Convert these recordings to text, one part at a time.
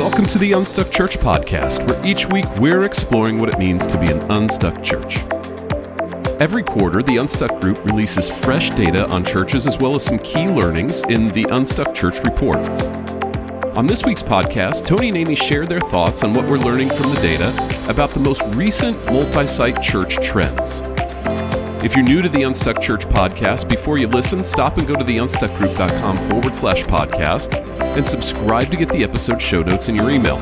Welcome to the Unstuck Church podcast, where each week we're exploring what it means to be an unstuck church. Every quarter, the Unstuck Group releases fresh data on churches as well as some key learnings in the Unstuck Church Report. On this week's podcast, Tony and Amy share their thoughts on what we're learning from the data about the most recent multi-site church trends. If you're new to the Unstuck Church podcast, before you listen, stop and go to theunstuckgroup.com/podcast and subscribe to get the episode show notes in your email.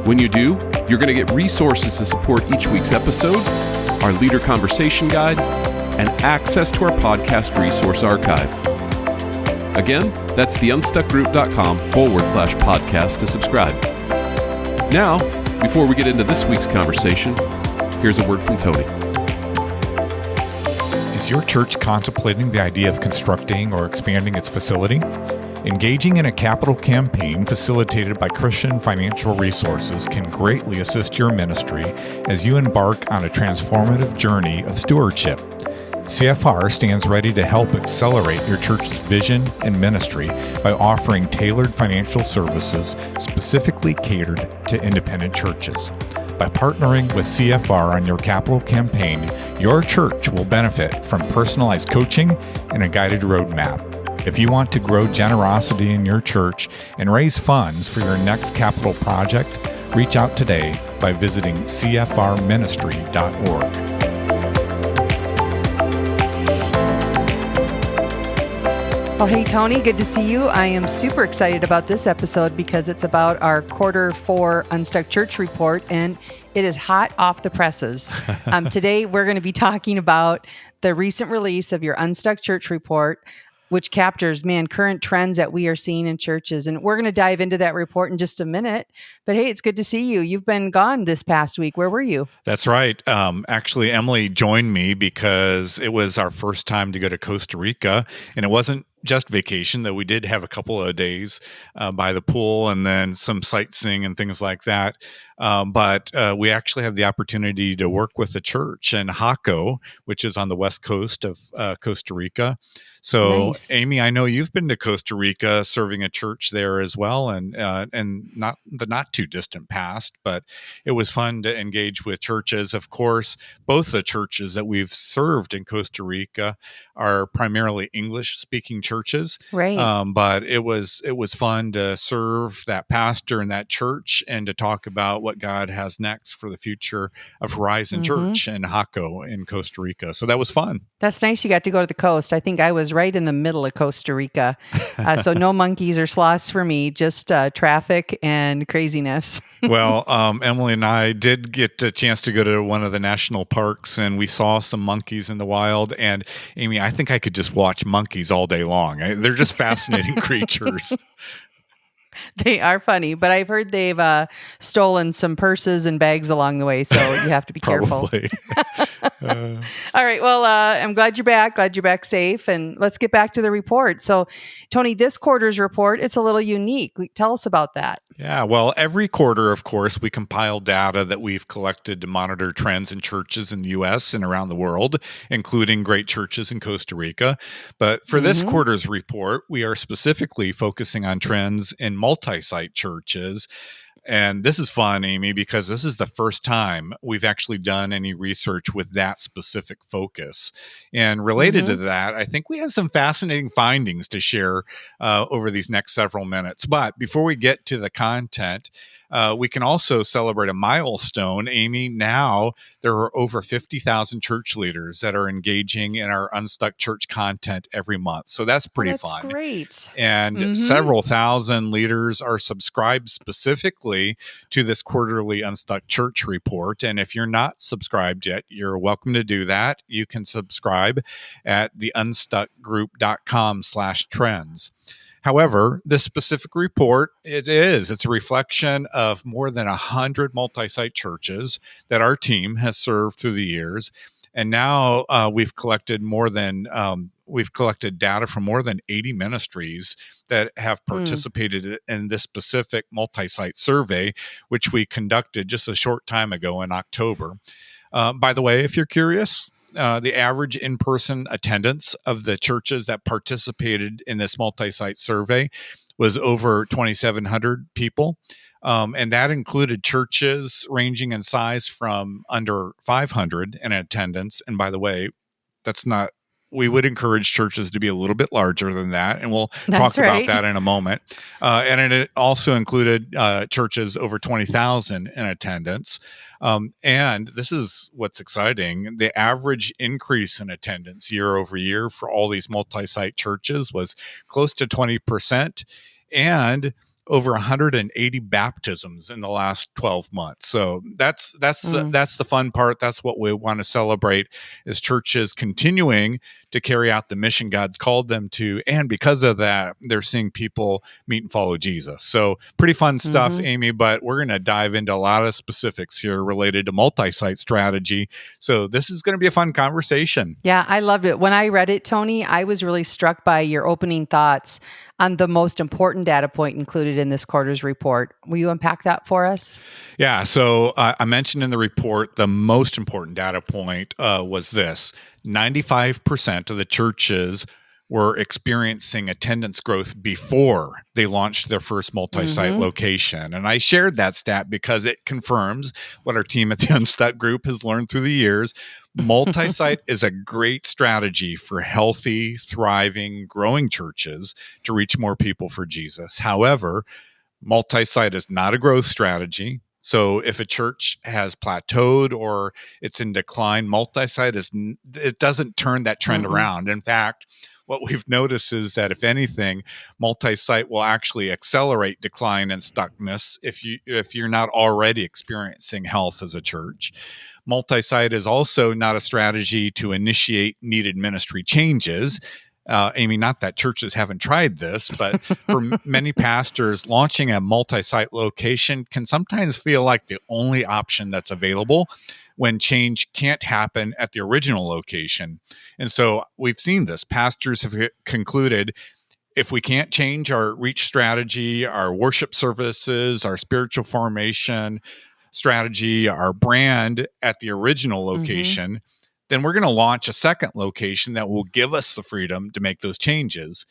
When you do, you're going to get resources to support each week's episode, our leader conversation guide, and access to our podcast resource archive. Again, that's theunstuckgroup.com/podcast to subscribe. Now, before we get into this week's conversation, here's a word from Tony. Is your church contemplating the idea of constructing or expanding its facility? Engaging in a capital campaign facilitated by Christian Financial Resources can greatly assist your ministry as you embark on a transformative journey of stewardship. CFR stands ready to help accelerate your church's vision and ministry by offering tailored financial services specifically catered to independent churches. By partnering with CFR on your capital campaign, your church will benefit from personalized coaching and a guided roadmap. If you want to grow generosity in your church and raise funds for your next capital project, reach out today by visiting cfrministry.org. Well, hey, Tony, good to see you. I am super excited about this episode because it's about our quarter 4 Unstuck Church report, and it is hot off the presses. Today, we're going to be talking about the recent release of your Unstuck Church report, which captures, current trends that we are seeing in churches. And we're going to dive into that report in just a minute. But hey, it's good to see you. You've been gone this past week. Where were you? That's right. Actually, Emily joined me because it was our first time to go to Costa Rica, and it wasn't just vacation, though we did have a couple of days by the pool and then some sightseeing and things like that. But we actually had the opportunity to work with a church in Jaco, which is on the west coast of Costa Rica. So, nice. Amy, I know you've been to Costa Rica serving a church there as well, and not the not too distant past, but it was fun to engage with churches. Of course, both the churches that we've served in Costa Rica are primarily English-speaking churches, right? But it was fun to serve that pastor in that church and to talk about what God has next for the future of Horizon Church in Jaco in Costa Rica. So that was fun. That's nice. You got to go to the coast. I think I was right in the middle of Costa Rica. So no monkeys or sloths for me, just traffic and craziness. Well, Emily and I did get a chance to go to one of the national parks, and we saw some monkeys in the wild. And Amy, I think I could just watch monkeys all day long. They're just fascinating creatures. They are funny, but I've heard they've stolen some purses and bags along the way, so you have to be careful. All right. Well, I'm glad you're back. Glad you're back safe. And let's get back to the report. So, Tony, this quarter's report, it's a little unique. Tell us about that. Yeah, well, every quarter, of course, we compile data that we've collected to monitor trends in churches in the U.S. and around the world, including great churches in Costa Rica. But for this quarter's report, we are specifically focusing on trends in multi-site churches. And this is fun, Amy, because this is the first time we've actually done any research with that specific focus. And related to that, I think we have some fascinating findings to share over these next several minutes. But before we get to the content, we can also celebrate a milestone. Amy, now there are over 50,000 church leaders that are engaging in our Unstuck Church content every month. So that's pretty fun. That's great. And several thousand leaders are subscribed specifically to this quarterly Unstuck Church report. And if you're not subscribed yet, you're welcome to do that. You can subscribe at theunstuckgroup.com/trends. However, this specific report, it's a reflection of more than 100 multi-site churches that our team has served through the years. And now we've collected data from more than 80 ministries that have participated in this specific multi-site survey, which we conducted just a short time ago in October. By the way, if you're curious, the average in-person attendance of the churches that participated in this multi-site survey was over 2,700 people. And that included churches ranging in size from under 500 in attendance. And by the way, that's not, we would encourage churches to be a little bit larger than that. And we'll That's talk about right. that in a moment. And it also included churches over 20,000 in attendance. And this is what's exciting. The average increase in attendance year over year for all these multi-site churches was close to 20%. And over 180 baptisms in the last 12 months. So that's the fun part. That's what we want to celebrate, is churches continuing to carry out the mission God's called them to, and because of that, they're seeing people meet and follow Jesus. So pretty fun stuff, Amy. But we're going to dive into a lot of specifics here related to multi-site strategy. So this is going to be a fun conversation. Yeah, I loved it. When I read it, Tony, I was really struck by your opening thoughts on the most important data point included in this quarter's report. Will you unpack that for us? Yeah, so I mentioned in the report the most important data point was this: 95% of the churches were experiencing attendance growth before they launched their first multi-site location. And I shared that stat because it confirms what our team at the Unstuck Group has learned through the years. Multi-site is a great strategy for healthy, thriving, growing churches to reach more people for Jesus. However, multi-site is not a growth strategy. So if a church has plateaued or it's in decline, multi-site it doesn't turn that trend around. In fact, what we've noticed is that if anything, multi-site will actually accelerate decline and stuckness if you're not already experiencing health as a church. Multi-site is also not a strategy to initiate needed ministry changes. Amy, not that churches haven't tried this, but for many pastors, launching a multi-site location can sometimes feel like the only option that's available when change can't happen at the original location. And so we've seen this. Pastors have concluded, if we can't change our reach strategy, our worship services, our spiritual formation strategy, our brand at the original location, then we're going to launch a second location that will give us the freedom to make those changes.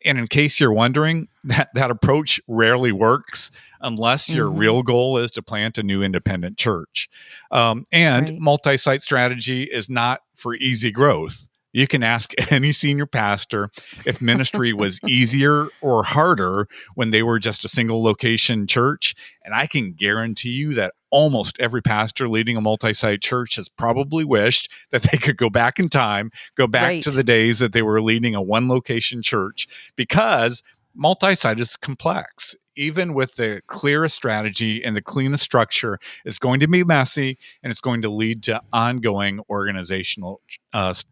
And in case you're wondering, that approach rarely works unless your real goal is to plant a new independent church. And multi-site strategy is not for easy growth. You can ask any senior pastor if ministry was easier or harder when they were just a single location church. And I can guarantee you that almost every pastor leading a multi-site church has probably wished that they could go back in time, go back to the days that they were leading a one location church, because multi-site is complex. Even with the clearest strategy and the cleanest structure, it's going to be messy and it's going to lead to ongoing organizational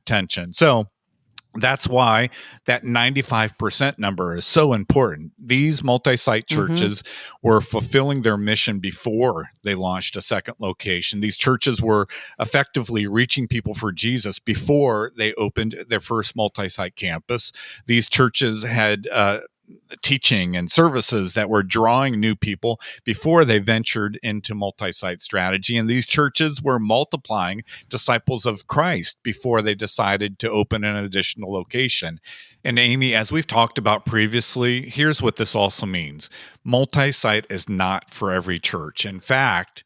tension. So that's why that 95% number is so important. These multi-site churches were fulfilling their mission before they launched a second location. These churches were effectively reaching people for Jesus before they opened their first multi-site campus. These churches had teaching and services that were drawing new people before they ventured into multi-site strategy. And these churches were multiplying disciples of Christ before they decided to open an additional location. And Amy, as we've talked about previously, here's what this also means. Multi-site is not for every church. In fact,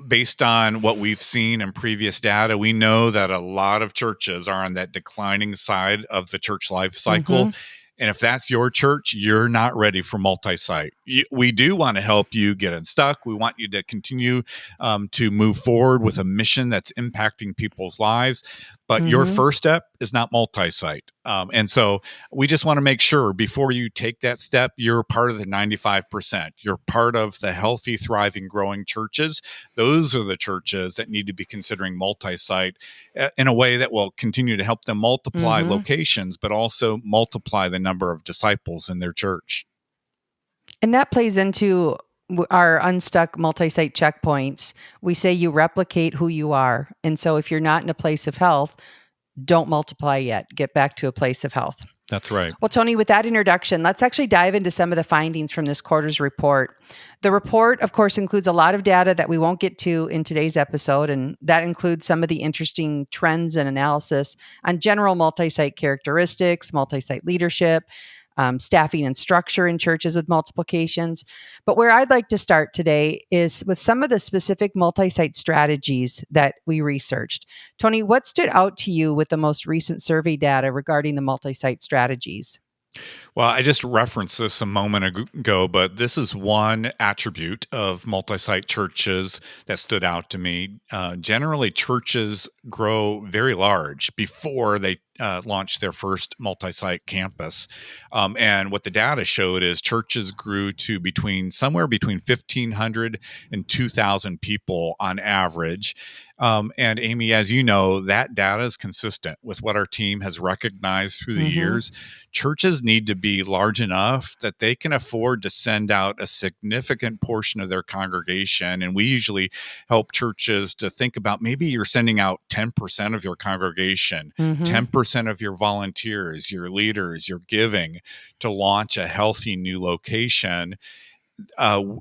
based on what we've seen in previous data, we know that a lot of churches are on that declining side of the church life cycle. And if that's your church, you're not ready for multi-site. We do want to help you get unstuck. We want you to continue to move forward with a mission that's impacting people's lives. But your first step is not multi-site. And so we just want to make sure before you take that step, you're part of the 95%. You're part of the healthy, thriving, growing churches. Those are the churches that need to be considering multi-site in a way that will continue to help them multiply locations, but also multiply the number of disciples in their church. And that plays into our Unstuck multi-site checkpoints. We say you replicate who you are. And so if you're not in a place of health, don't multiply yet. Get back to a place of health. That's right. Well, Tony, with that introduction, let's actually dive into some of the findings from this quarter's report. The report, of course, includes a lot of data that we won't get to in today's episode, and that includes some of the interesting trends and analysis on general multi-site characteristics, multi-site leadership, staffing and structure in churches with multiplications. But where I'd like to start today is with some of the specific multi-site strategies that we researched. Tony, what stood out to you with the most recent survey data regarding the multi-site strategies? Well, I just referenced this a moment ago, but this is one attribute of multi-site churches that stood out to me. Generally, churches grow very large before they launch their first multi-site campus. And what the data showed is churches grew to somewhere between 1,500 and 2,000 people on average. And Amy, as you know, that data is consistent with what our team has recognized through the years. Churches need to be large enough that they can afford to send out a significant portion of their congregation. And we usually help churches to think about maybe you're sending out 10% of your congregation, 10% of your volunteers, your leaders, your giving to launch a healthy new location.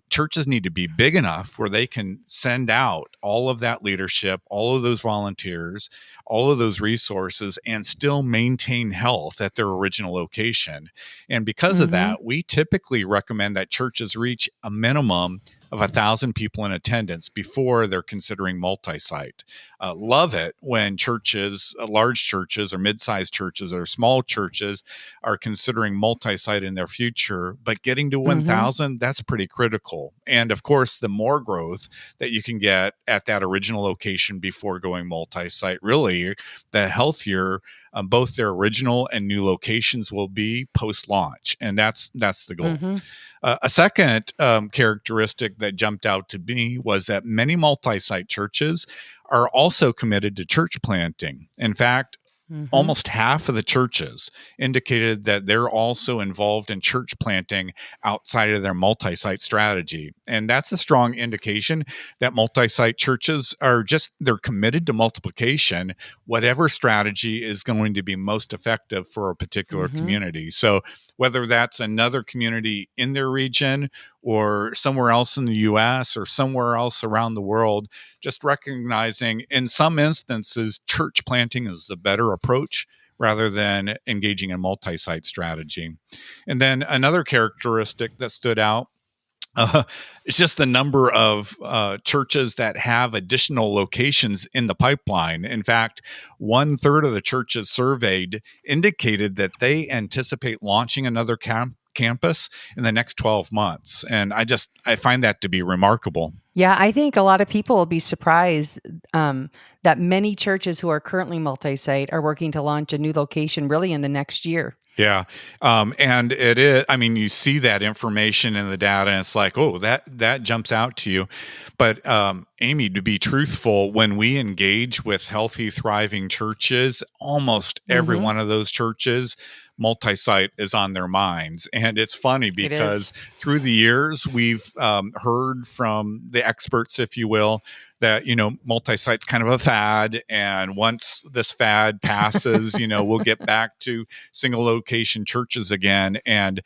Churches need to be big enough where they can send out all of that leadership, all of those volunteers, all of those resources, and still maintain health at their original location. And because of that, we typically recommend that churches reach a minimum of 1,000 people in attendance before they're considering multi-site. Love it when churches, large churches or mid-sized churches or small churches are considering multi-site in their future, but getting to 1,000, that's pretty critical. And of course, the more growth that you can get at that original location before going multi-site, really, the healthier both their original and new locations will be post-launch. And that's the goal. A second characteristic that jumped out to me was that many multi-site churches are also committed to church planting. In fact, almost half of the churches indicated that they're also involved in church planting outside of their multi-site strategy. And that's a strong indication that multi-site churches they're committed to multiplication, whatever strategy is going to be most effective for a particular community. So whether that's another community in their region or somewhere else in the US or somewhere else around the world, just recognizing in some instances, church planting is the better approach rather than engaging in multi-site strategy. And then another characteristic that stood out it's just the number of churches that have additional locations in the pipeline. In fact, 1/3 of the churches surveyed indicated that they anticipate launching another campus in the next 12 months. And I find that to be remarkable. Yeah, I think a lot of people will be surprised that many churches who are currently multi-site are working to launch a new location really in the next year. Yeah. And it is, you see that information in the data and it's like, oh, that jumps out to you. But Amy, to be truthful, when we engage with healthy, thriving churches, almost every one of those churches, multi-site is on their minds. And it's funny because through the years, we've heard from the experts, if you will, that, multi-site's kind of a fad. And once this fad passes, we'll get back to single location churches again. And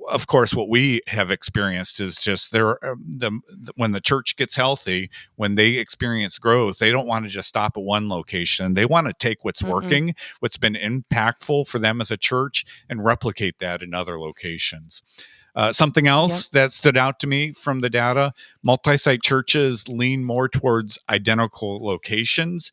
of course, what we have experienced is just when the church gets healthy, when they experience growth, they don't want to just stop at one location. They want to take what's working, what's been impactful for them as a church, and replicate that in other locations. Something else that stood out to me from the data, multi-site churches lean more towards identical locations.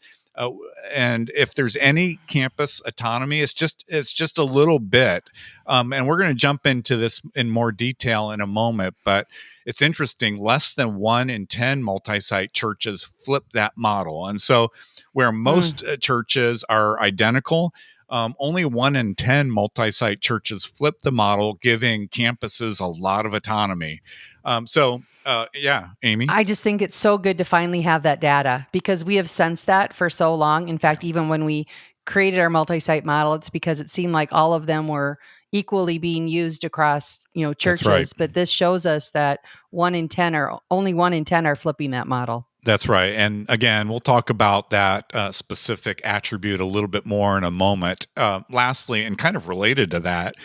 And if there's any campus autonomy, it's just a little bit. And we're going to jump into this in more detail in a moment, but it's interesting. Less than 1 in 10 multi-site churches flip that model. And so where most churches are identical, only 1 in 10 multi-site churches flip the model, giving campuses a lot of autonomy. Amy? I just think it's so good to finally have that data because we have sensed that for so long. In fact, even when we created our multi-site model, it's because it seemed like all of them were equally being used across, churches. Right. But this shows us that only 1 in 10 are flipping that model. That's right. And again, we'll talk about that specific attribute a little bit more in a moment. Lastly, and kind of related to that,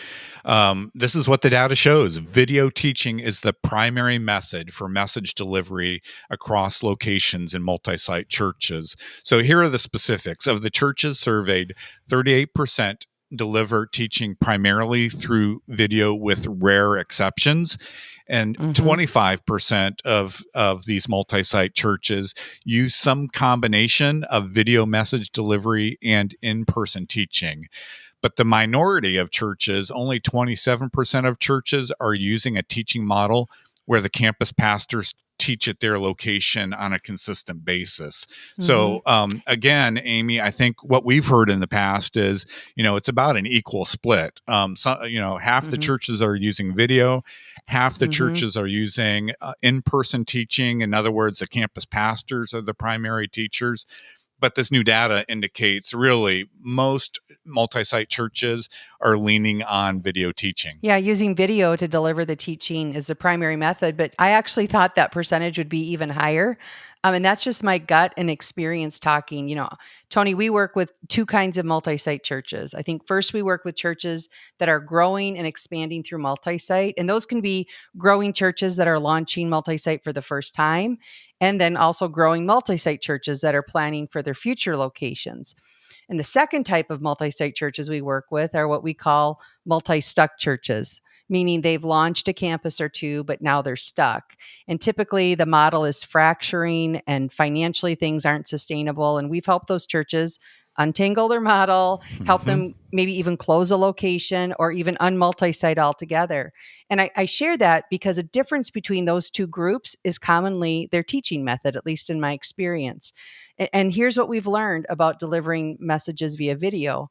this is what the data shows. Video teaching is the primary method for message delivery across locations in multi-site churches. So here are the specifics. Of the churches surveyed, 38% deliver teaching primarily through video with rare exceptions. And 25% of these multi-site churches use some combination of video message delivery and in-person teaching. But the minority of churches, only 27% of churches, are using a teaching model where the campus pastors teach at their location on a consistent basis. So again, Amy, I think what we've heard in the past is, it's about an equal split. Half the churches are using video, half the churches are using in-person teaching. In other words, the campus pastors are the primary teachers. But this new data indicates really most multi-site churches are leaning on video teaching. Yeah, using video to deliver the teaching is the primary method, but I actually thought that percentage would be even higher. And that's just my gut and experience talking. Tony, we work with two kinds of multi-site churches. I think first we work with churches that are growing and expanding through multi-site. And those can be growing churches that are launching multi-site for the first time, and then also growing multi-site churches that are planning for their future locations. And the second type of multi-site churches we work with are what we call multi-stuck churches, meaning they've launched a campus or two, but now they're stuck. And typically the model is fracturing and financially things aren't sustainable. And we've helped those churches untangle their model, help them maybe even close a location or even unmulti-site altogether. And I share that because a difference between those two groups is commonly their teaching method, at least in my experience. And here's what we've learned about delivering messages via video.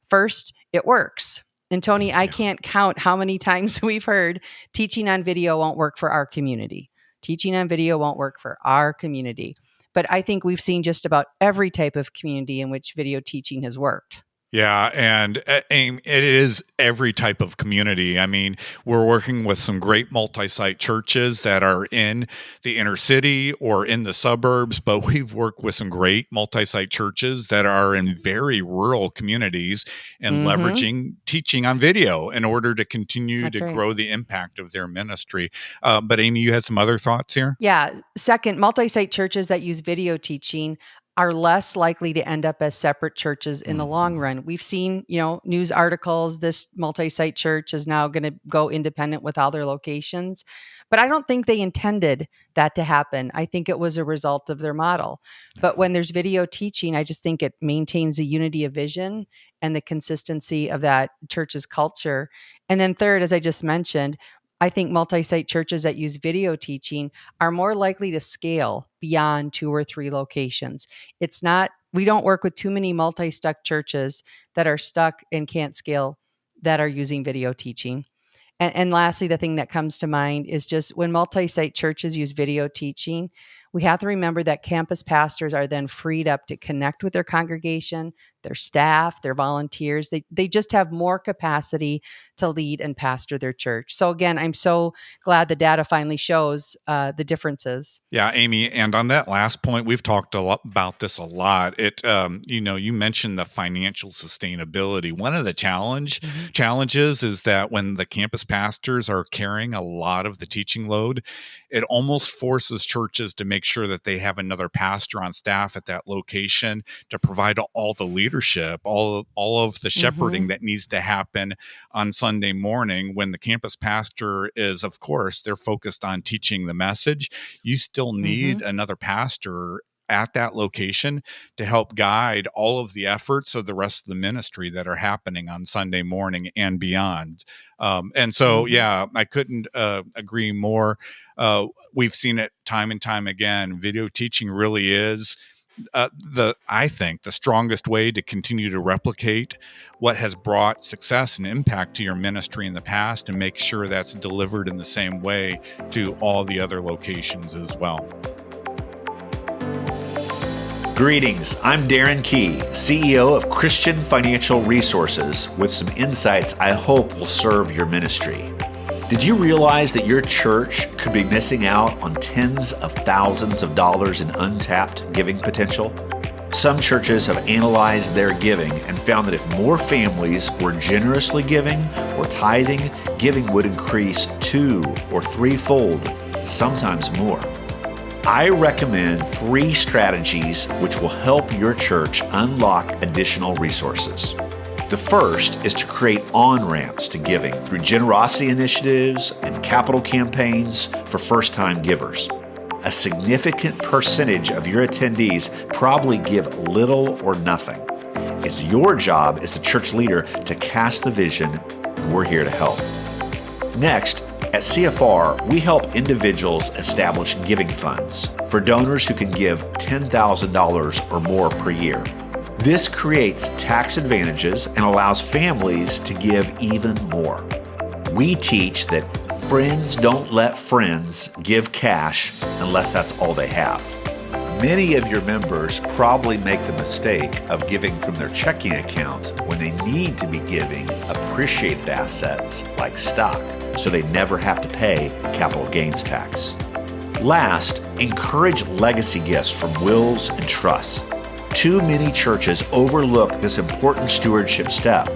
First, it works. And Tony, I can't count how many times we've heard teaching on video won't work for our community. Teaching on video won't work for our community. But I think we've seen just about every type of community in which video teaching has worked. Yeah, and it is every type of community. I mean, we're working with some great multi-site churches that are in the inner city or in the suburbs, but we've worked with some great multi-site churches that are in very rural communities and leveraging teaching on video in order to continue to grow the impact of their ministry. But Amy, you had some other thoughts here? Yeah. Second, multi-site churches that use video teaching are less likely to end up as separate churches in the long run. We've seen, news articles, this multi-site church is now going to go independent with all their locations. But I don't think they intended that to happen. I think it was a result of their model. But when there's video teaching, I just think it maintains the unity of vision and the consistency of that church's culture. And then third, as I just mentioned, I think multi-site churches that use video teaching are more likely to scale beyond 2 or 3 locations. We don't work with too many multi-stuck churches that are stuck and can't scale that are using video teaching. And lastly, the thing that comes to mind is just when multi-site churches use video teaching, we have to remember that campus pastors are then freed up to connect with their congregation, their staff, their volunteers. They just have more capacity to lead and pastor their church. So again, I'm so glad the data finally shows the differences. Yeah, Amy, and on that last point, we've talked a lot about this a lot. You mentioned the financial sustainability. One of the challenges is that when the campus pastors are carrying a lot of the teaching load, it almost forces churches to make sure that they have another pastor on staff at that location to provide all the leadership, all of the shepherding that needs to happen on Sunday morning when the campus pastor is, of course, they're focused on teaching the message. You still need another pastor at that location to help guide all of the efforts of the rest of the ministry that are happening on Sunday morning and beyond. And so, I couldn't agree more. We've seen it time and time again. Video teaching really is I think the strongest way to continue to replicate what has brought success and impact to your ministry in the past and make sure that's delivered in the same way to all the other locations as well. Greetings, I'm Darren Key, CEO of Christian Financial Resources, with some insights I hope will serve your ministry. Did you realize that your church could be missing out on tens of thousands of dollars in untapped giving potential? Some churches have analyzed their giving and found that if more families were generously giving or tithing, giving would increase 2 or 3-fold, sometimes more. I recommend 3 strategies which will help your church unlock additional resources. The first is to create on-ramps to giving through generosity initiatives and capital campaigns for first-time givers. A significant percentage of your attendees probably give little or nothing. It's your job as the church leader to cast the vision, and we're here to help. Next, at CFR, we help individuals establish giving funds for donors who can give $10,000 or more per year. This creates tax advantages and allows families to give even more. We teach that friends don't let friends give cash unless that's all they have. Many of your members probably make the mistake of giving from their checking account when they need to be giving appreciated assets like stock, so they never have to pay capital gains tax. Last, encourage legacy gifts from wills and trusts. Too many churches overlook this important stewardship step.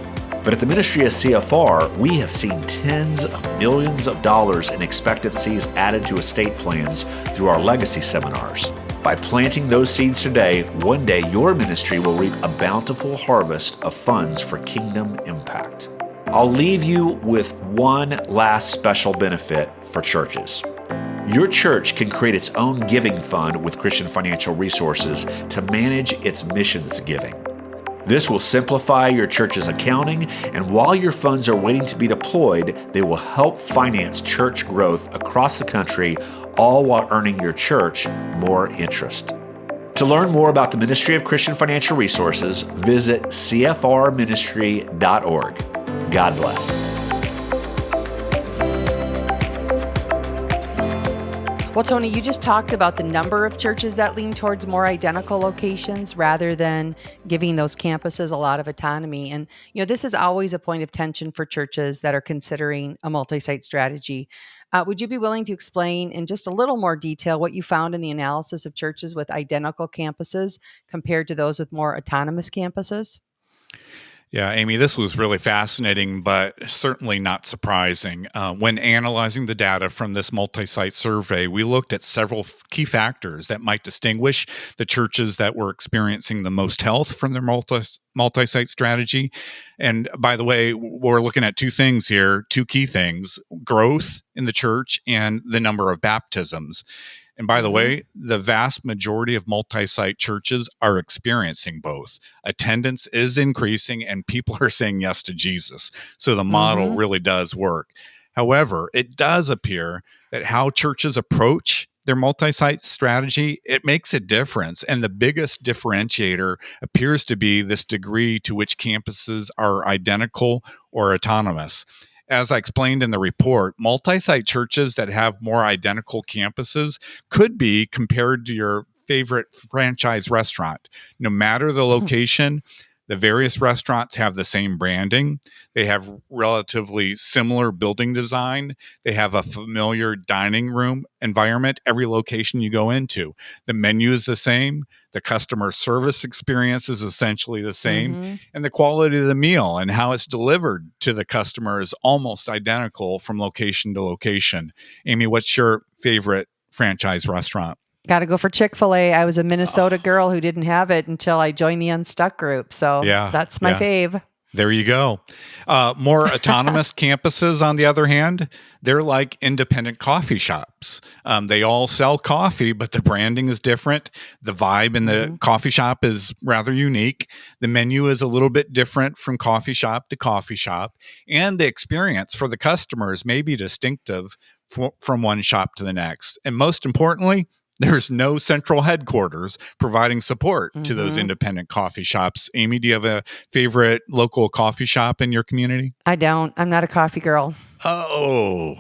But at the ministry of CFR, we have seen tens of millions of dollars in expectancies added to estate plans through our legacy seminars. By planting those seeds today, one day your ministry will reap a bountiful harvest of funds for kingdom impact. I'll leave you with one last special benefit for churches. Your church can create its own giving fund with Christian Financial Resources to manage its missions giving. This will simplify your church's accounting, and while your funds are waiting to be deployed, they will help finance church growth across the country, all while earning your church more interest. To learn more about the Ministry of Christian Financial Resources, visit cfrministry.org. God bless. Well, Tony, you just talked about the number of churches that lean towards more identical locations rather than giving those campuses a lot of autonomy. And, this is always a point of tension for churches that are considering a multi-site strategy. Would you be willing to explain in just a little more detail what you found in the analysis of churches with identical campuses compared to those with more autonomous campuses? Yeah, Amy, this was really fascinating, but certainly not surprising. When analyzing the data from this multi-site survey, we looked at several key factors that might distinguish the churches that were experiencing the most health from their multi-site strategy. And by the way, we're looking at two things here, two key things: growth in the church and the number of baptisms. And by the way, the vast majority of multi-site churches are experiencing both. Attendance is increasing and people are saying yes to Jesus. So the model really does work. However, it does appear that how churches approach their multi-site strategy, it makes a difference. And the biggest differentiator appears to be this degree to which campuses are identical or autonomous. As I explained in the report, multi-site churches that have more identical campuses could be compared to your favorite franchise restaurant. No matter the location, the various restaurants have the same branding. They have relatively similar building design. They have a familiar dining room environment every location you go into. The menu is the same. The customer service experience is essentially the same. And the quality of the meal and how it's delivered to the customer is almost identical from location to location. Amy, what's your favorite franchise restaurant? Got to go for Chick-fil-A. I was a Minnesota girl who didn't have it until I joined the Unstuck Group. So that's my fave. There you go. More autonomous campuses, on the other hand, they're like independent coffee shops. They all sell coffee, but the branding is different. The vibe in the coffee shop is rather unique. The menu is a little bit different from coffee shop to coffee shop. And the experience for the customers may be distinctive from one shop to the next. And most importantly, there's no central headquarters providing support to those independent coffee shops. Amy, do you have a favorite local coffee shop in your community? I don't. I'm not a coffee girl. Oh,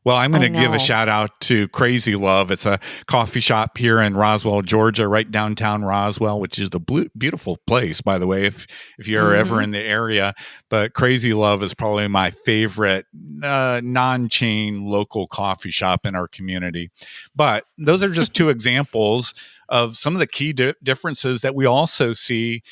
well, I'm going to give a shout out to Crazy Love. It's a coffee shop here in Roswell, Georgia, right downtown Roswell, which is the beautiful place, by the way, if you're ever in the area. But Crazy Love is probably my favorite non-chain local coffee shop in our community. But those are just two examples of some of the key differences that we also see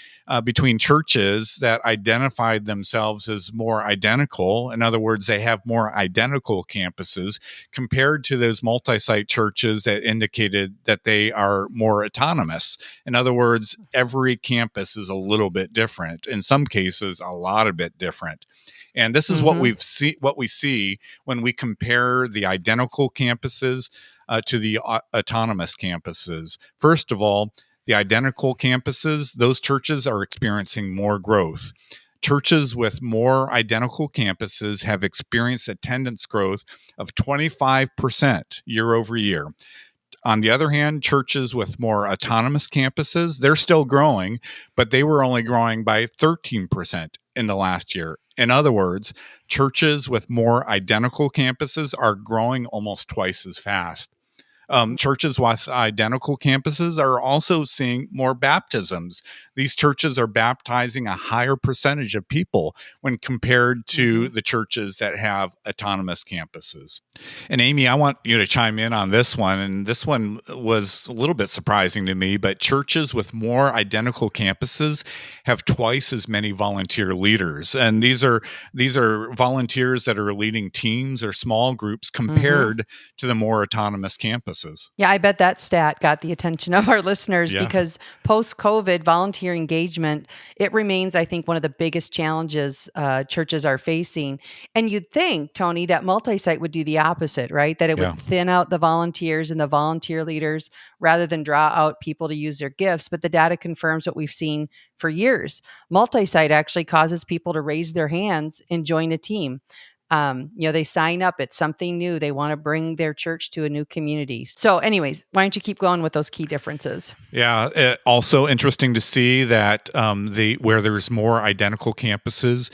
between churches that identified themselves as more identical. In other words, they have more identical campuses compared to those multi-site churches that indicated that they are more autonomous. In other words, every campus is a little bit different. In some cases, a lot of bit different. And this is what we see when we compare the identical campuses to the autonomous campuses. First of all, the identical campuses, those churches are experiencing more growth. Churches with more identical campuses have experienced attendance growth of 25% year over year. On the other hand, churches with more autonomous campuses, they're still growing, but they were only growing by 13% in the last year. In other words, churches with more identical campuses are growing almost twice as fast. Churches with identical campuses are also seeing more baptisms. These churches are baptizing a higher percentage of people when compared to the churches that have autonomous campuses. And Amy, I want you to chime in on this one. And this one was a little bit surprising to me, but churches with more identical campuses have twice as many volunteer leaders. And these are volunteers that are leading teams or small groups compared to the more autonomous campuses. Yeah, I bet that stat got the attention of our listeners because post-COVID volunteer engagement, it remains, I think, one of the biggest challenges churches are facing. And you'd think, Tony, that Multisite would do the opposite, right? That it would thin out the volunteers and the volunteer leaders rather than draw out people to use their gifts. But the data confirms what we've seen for years. Multisite actually causes people to raise their hands and join a team. They sign up. It's something new. They want to bring their church to a new community. So anyways, why don't you keep going with those key differences? Yeah. Also interesting to see that where there's more identical campuses,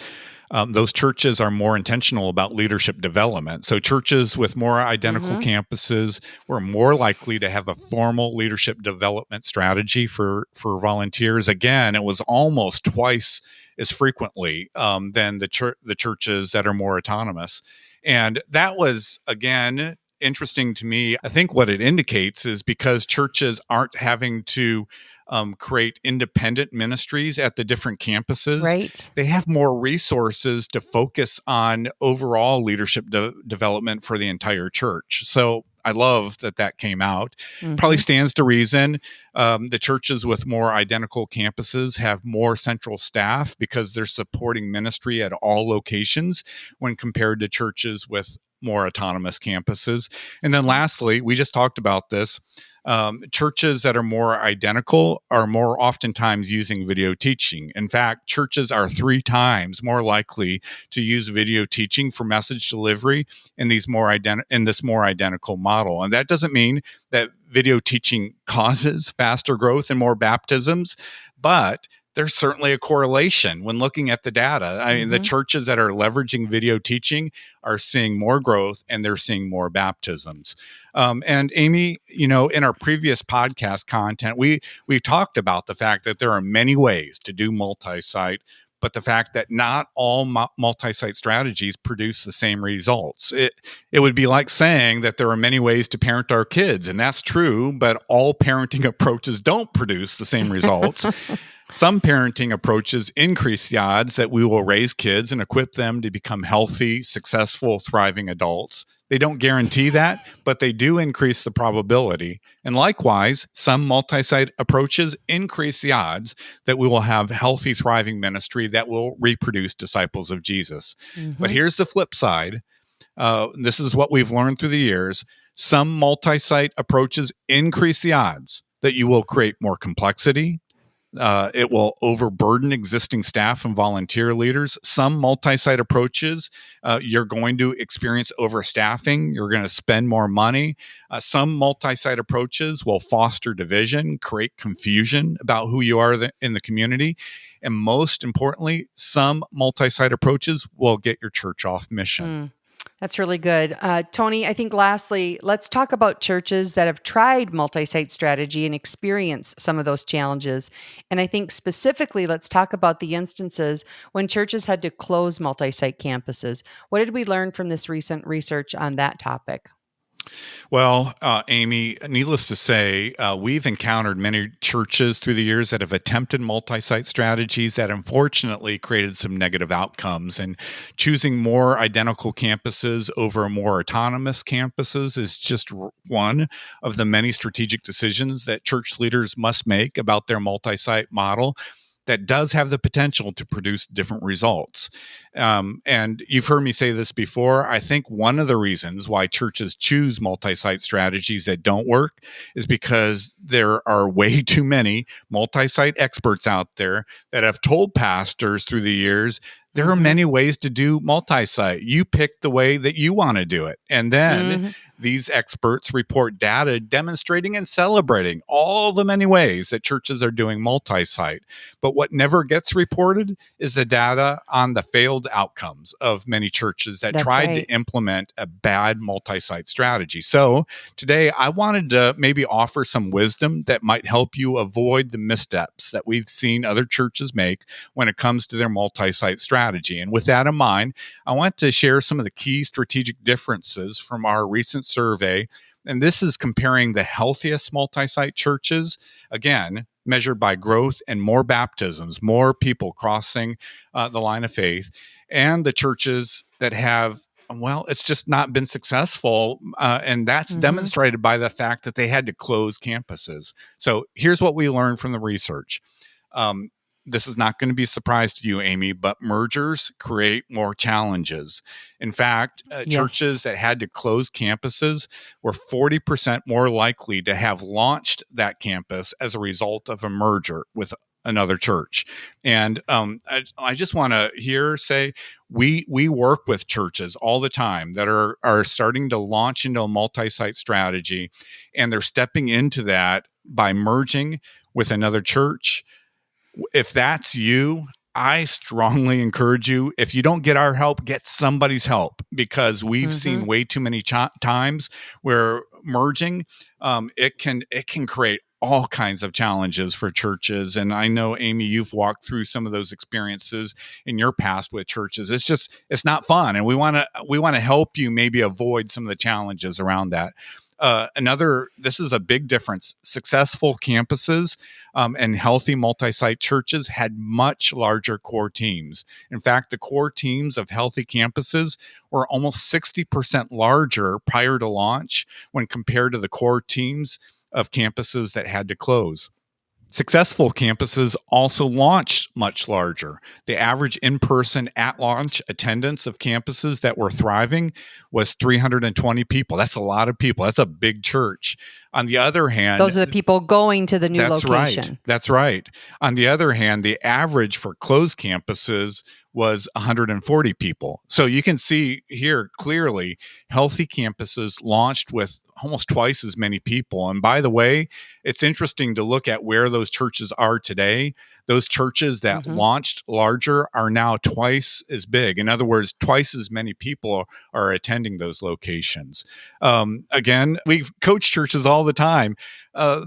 those churches are more intentional about leadership development. So churches with more identical campuses were more likely to have a formal leadership development strategy for volunteers. Again, it was almost twice as frequently than the churches that are more autonomous. And that was, again, interesting to me. I think what it indicates is because churches aren't having to create independent ministries at the different campuses, right? They have more resources to focus on overall leadership development for the entire church. So I love that came out. Probably stands to reason. The churches with more identical campuses have more central staff because they're supporting ministry at all locations when compared to churches with more autonomous campuses. And then lastly, we just talked about this. Churches that are more identical are more oftentimes using video teaching. In fact, churches are 3 times more likely to use video teaching for message delivery in this more identical model. And that doesn't mean that video teaching causes faster growth and more baptisms, but there's certainly a correlation when looking at the data. I mean, the churches that are leveraging video teaching are seeing more growth and they're seeing more baptisms. And Amy, in our previous podcast content, we talked about the fact that there are many ways to do multi-site, but the fact that not all multi-site strategies produce the same results. It would be like saying that there are many ways to parent our kids, and that's true, but all parenting approaches don't produce the same results. Some parenting approaches increase the odds that we will raise kids and equip them to become healthy, successful, thriving adults. They don't guarantee that, but they do increase the probability. And likewise, some multi-site approaches increase the odds that we will have healthy, thriving ministry that will reproduce disciples of Jesus. But here's the flip side. This is what we've learned through the years. Some multi-site approaches increase the odds that you will create more complexity. It will overburden existing staff and volunteer leaders. Some multi-site approaches, you're going to experience overstaffing. You're going to spend more money. Some multi-site approaches will foster division, create confusion about who you are in the community. And most importantly, some multi-site approaches will get your church off mission. That's really good. Tony, I think lastly, let's talk about churches that have tried multi-site strategy and experienced some of those challenges. And I think specifically, let's talk about the instances when churches had to close multi-site campuses. What did we learn from this recent research on that topic? Well, Amy, needless to say, we've encountered many churches through the years that have attempted multi-site strategies that unfortunately created some negative outcomes. And choosing more identical campuses over more autonomous campuses is just one of the many strategic decisions that church leaders must make about their multi-site model that does have the potential to produce different results. And you've heard me say this before. I think one of the reasons why churches choose multi-site strategies that don't work is because there are way too many multi-site experts out there that have told pastors through the years, there are many ways to do multi-site. You pick the way that you want to do it. And then these experts report data demonstrating and celebrating all the many ways that churches are doing multi-site. But what never gets reported is the data on the failed outcomes of many churches that tried to implement a bad multi-site strategy. So today I wanted to maybe offer some wisdom that might help you avoid the missteps that we've seen other churches make when it comes to their multi-site strategy. And with that in mind, I want to share some of the key strategic differences from our recent survey. And this is comparing the healthiest multi-site churches, again, measured by growth and more baptisms, more people crossing the line of faith, and the churches that have, well, it's just not been successful. And that's demonstrated by the fact that they had to close campuses. So here's what we learned from the research. This is not going to be a surprise to you, Amy, but mergers create more challenges. In fact, churches that had to close campuses were 40% more likely to have launched that campus as a result of a merger with another church. And I just want to here say we work with churches all the time that are starting to launch into a multi-site strategy, and they're stepping into that by merging with another church. If that's you, I strongly encourage you, if you don't get our help, get somebody's help, because we've seen way too many times where merging, it can create all kinds of challenges for churches. And I know, Amy, you've walked through some of those experiences in your past with churches. It's not fun. And we want to help you maybe avoid some of the challenges around that. This is a big difference. Successful campuses and healthy multi-site churches had much larger core teams. In fact, the core teams of healthy campuses were almost 60% larger prior to launch when compared to the core teams of campuses that had to close. Successful campuses also launched much larger. The average in-person at-launch attendance of campuses that were thriving was 320 people. That's a lot of people. That's a big church. On the other hand, those are the people going to the new location. That's right. On the other hand, the average for closed campuses was 140 people. So you can see here clearly, healthy campuses launched with almost twice as many people. And by the way, it's interesting to look at where those churches are today. Those churches that launched larger are now twice as big. In other words, twice as many people are attending those locations. Again, we coach churches all the time.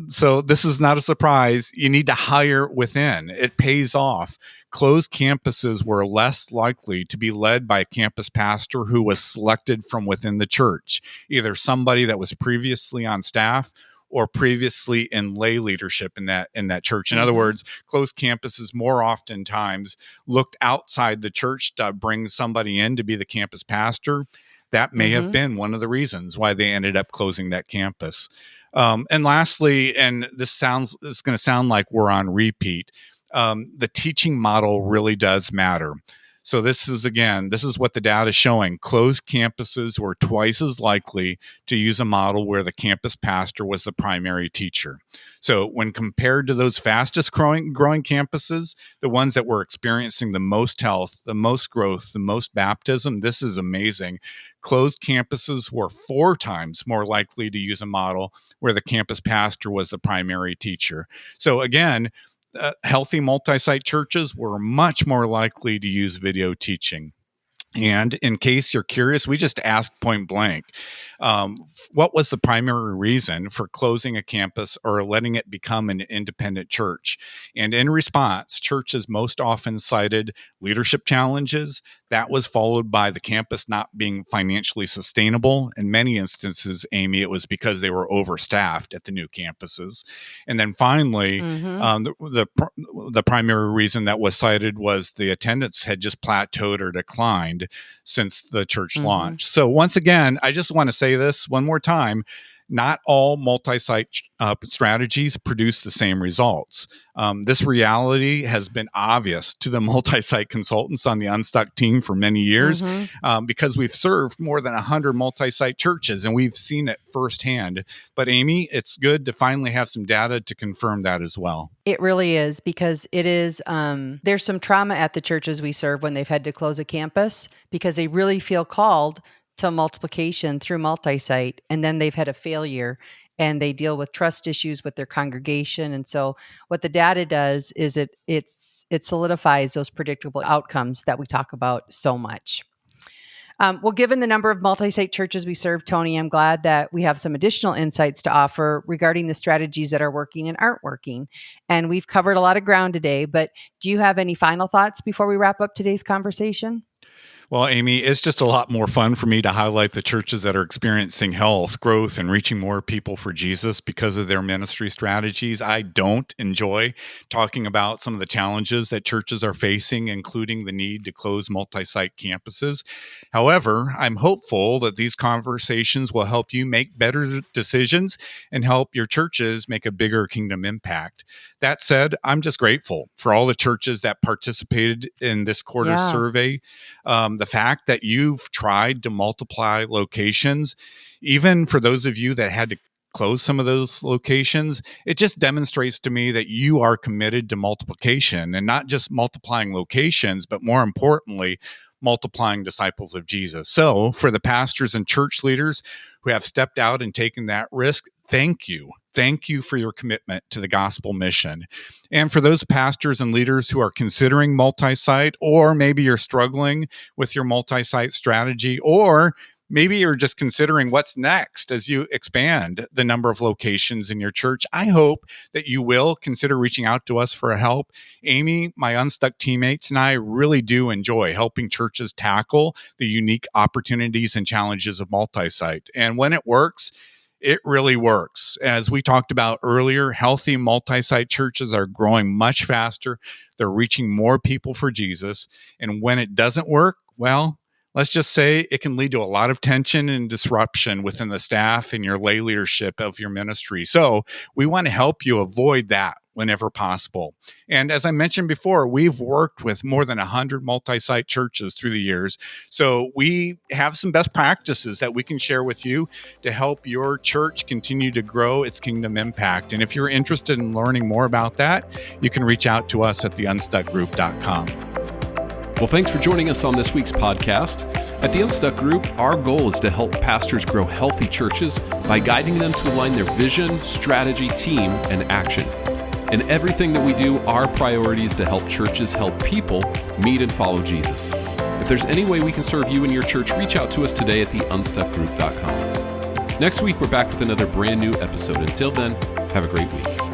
So this is not a surprise. You need to hire within. It pays off. Closed campuses were less likely to be led by a campus pastor who was selected from within the church, either somebody that was previously on staff or previously in lay leadership in that church. In other words, closed campuses more oftentimes looked outside the church to bring somebody in to be the campus pastor. That may have been one of the reasons why they ended up closing that campus. And lastly, and it's going to sound like we're on repeat, the teaching model really does matter. So this is what the data is showing. Closed campuses were twice as likely to use a model where the campus pastor was the primary teacher. So when compared to those fastest growing campuses, the ones that were experiencing the most health, the most growth, the most baptism, this is amazing. Closed campuses were 4 times more likely to use a model where the campus pastor was the primary teacher. So again, healthy multi-site churches were much more likely to use video teaching. And in case you're curious, we just asked point blank, what was the primary reason for closing a campus or letting it become an independent church? And in response, churches most often cited leadership challenges. That was followed by the campus not being financially sustainable. In many instances, Amy, it was because they were overstaffed at the new campuses. And then finally, the primary reason that was cited was the attendance had just plateaued or declined since the church launch. So once again, I just want to say this one more time. Not all multi-site strategies produce the same results. This reality has been obvious to the multi-site consultants on the Unstuck team for many years because we've served more than 100 multi-site churches and we've seen it firsthand. But Amy, it's good to finally have some data to confirm that as well. It really is, because it is, there's some trauma at the churches we serve when they've had to close a campus because they really feel called to multiplication through multi-site, and then they've had a failure and they deal with trust issues with their congregation. And so what the data does is it solidifies those predictable outcomes that we talk about so much. Well, given the number of multi-site churches we serve, Tony, I'm glad that we have some additional insights to offer regarding the strategies that are working and aren't working. And we've covered a lot of ground today, but do you have any final thoughts before we wrap up today's conversation? Well, Amy, it's just a lot more fun for me to highlight the churches that are experiencing health, growth, and reaching more people for Jesus because of their ministry strategies. I don't enjoy talking about some of the challenges that churches are facing, including the need to close multi-site campuses. However, I'm hopeful that these conversations will help you make better decisions and help your churches make a bigger kingdom impact. That said, I'm just grateful for all the churches that participated in this quarter's survey. The fact that you've tried to multiply locations, even for those of you that had to close some of those locations, it just demonstrates to me that you are committed to multiplication, and not just multiplying locations, but more importantly, multiplying disciples of Jesus. So for the pastors and church leaders who have stepped out and taken that risk, thank you. Thank you for your commitment to the gospel mission. And for those pastors and leaders who are considering multi-site, or maybe you're struggling with your multi-site strategy, or maybe you're just considering what's next as you expand the number of locations in your church, I hope that you will consider reaching out to us for help. Amy, my Unstuck teammates, and I really do enjoy helping churches tackle the unique opportunities and challenges of multi-site. And when it works, it really works. As we talked about earlier, healthy multi-site churches are growing much faster. They're reaching more people for Jesus. And when it doesn't work, well, let's just say it can lead to a lot of tension and disruption within the staff and your lay leadership of your ministry. So we want to help you avoid that whenever possible. And as I mentioned before, we've worked with more than 100 multi-site churches through the years. So we have some best practices that we can share with you to help your church continue to grow its kingdom impact. And if you're interested in learning more about that, you can reach out to us at theunstuckgroup.com. Well, thanks for joining us on this week's podcast. At the Unstuck Group, our goal is to help pastors grow healthy churches by guiding them to align their vision, strategy, team, and action. In everything that we do, our priority is to help churches help people meet and follow Jesus. If there's any way we can serve you and your church, reach out to us today at theunstuckgroup.com. Next week, we're back with another brand new episode. Until then, have a great week.